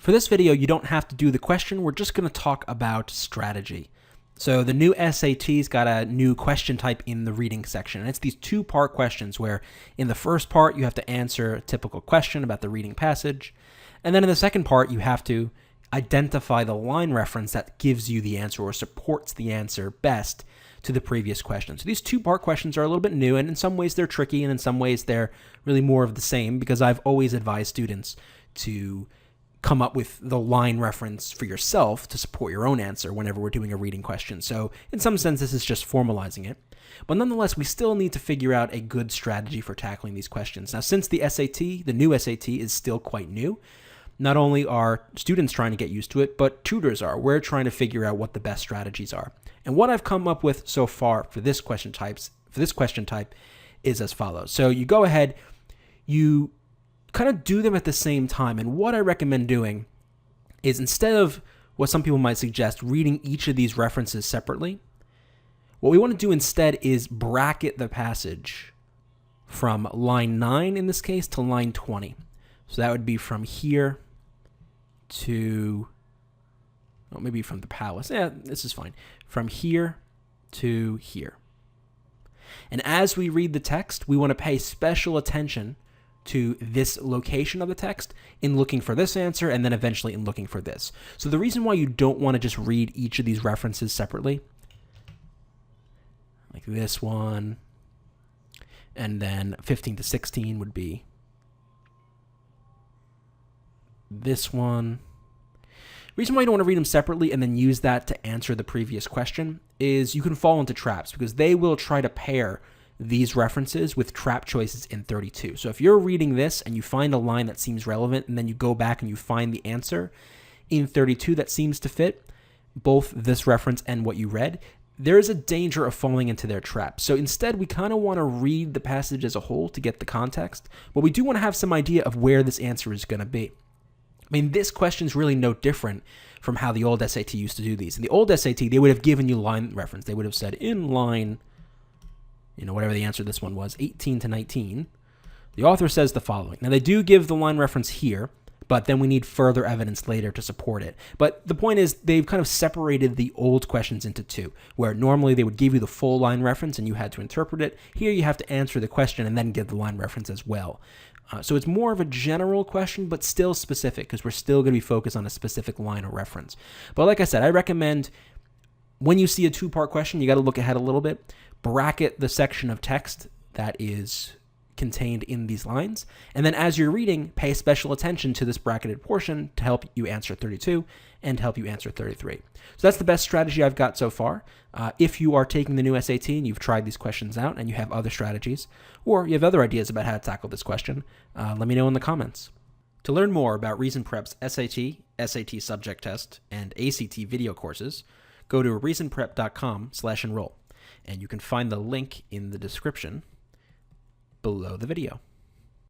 For this video, you don't have to do the question. We're just going to talk about strategy. So the new SAT's got a new question type in the reading section. And it's these two-part questions where in the first part, you have to answer a typical question about the reading passage. And then in the second part, you have to identify the line reference that gives you the answer or supports the answer best to the previous question. So these two-part questions are a little bit new, and in some ways they're tricky, and in some ways they're really more of the same, because I've always advised students to come up with the line reference for yourself to support your own answer whenever we're doing a reading question. So in some sense, this is just formalizing it. But nonetheless, we still need to figure out a good strategy for tackling these questions. Now, since the SAT, the new SAT, is still quite new, not only are students trying to get used to it, but tutors are. We're trying to figure out what the best strategies are. And what I've come up with so far for this question type is as follows. So you go ahead, you kind of do them at the same time. And what I recommend doing is, instead of what some people might suggest, reading each of these references separately, what we want to do instead is bracket the passage from line 9 in this case to line 20. So that would be from here to, oh, maybe from the palace. Yeah, this is fine. From here to here. And as we read the text, we want to pay special attention to this location of the text in looking for this answer, and then eventually in looking for this. So the reason why you don't want to just read each of these references separately, like this one, and then 15 to 16 would be this one. The reason why you don't want to read them separately and then use that to answer the previous question is you can fall into traps, because they will try to pair these references with trap choices in 32. So if you're reading this and you find a line that seems relevant, and then you go back and you find the answer in 32 that seems to fit both this reference and what you read, there is a danger of falling into their trap. So instead, we kind of want to read the passage as a whole to get the context, but we do want to have some idea of where this answer is going to be. I mean, this question is really no different from how the old SAT used to do these. In the old SAT, they would have given you line reference. They would have said in line, whatever the answer this one was, 18 to 19, the author says the following. Now, they do give the line reference here, but then we need further evidence later to support it. But the point is, they've kind of separated the old questions into two, where normally they would give you the full line reference and you had to interpret it. Here you have to answer the question and then give the line reference as well. So it's more of a general question, but still specific, because we're still going to be focused on a specific line or reference. But like I said, I recommend when you see a two-part question, you got to look ahead a little bit, bracket the section of text that is contained in these lines, and then as you're reading, pay special attention to this bracketed portion to help you answer 32 and help you answer 33. So that's the best strategy I've got so far. If you are taking the new SAT and you've tried these questions out and you have other strategies, or you have other ideas about how to tackle this question, let me know in the comments. To learn more about Reason Prep's SAT, SAT subject test, and ACT video courses, go to reasonprep.com/enroll, and you can find the link in the description below the video.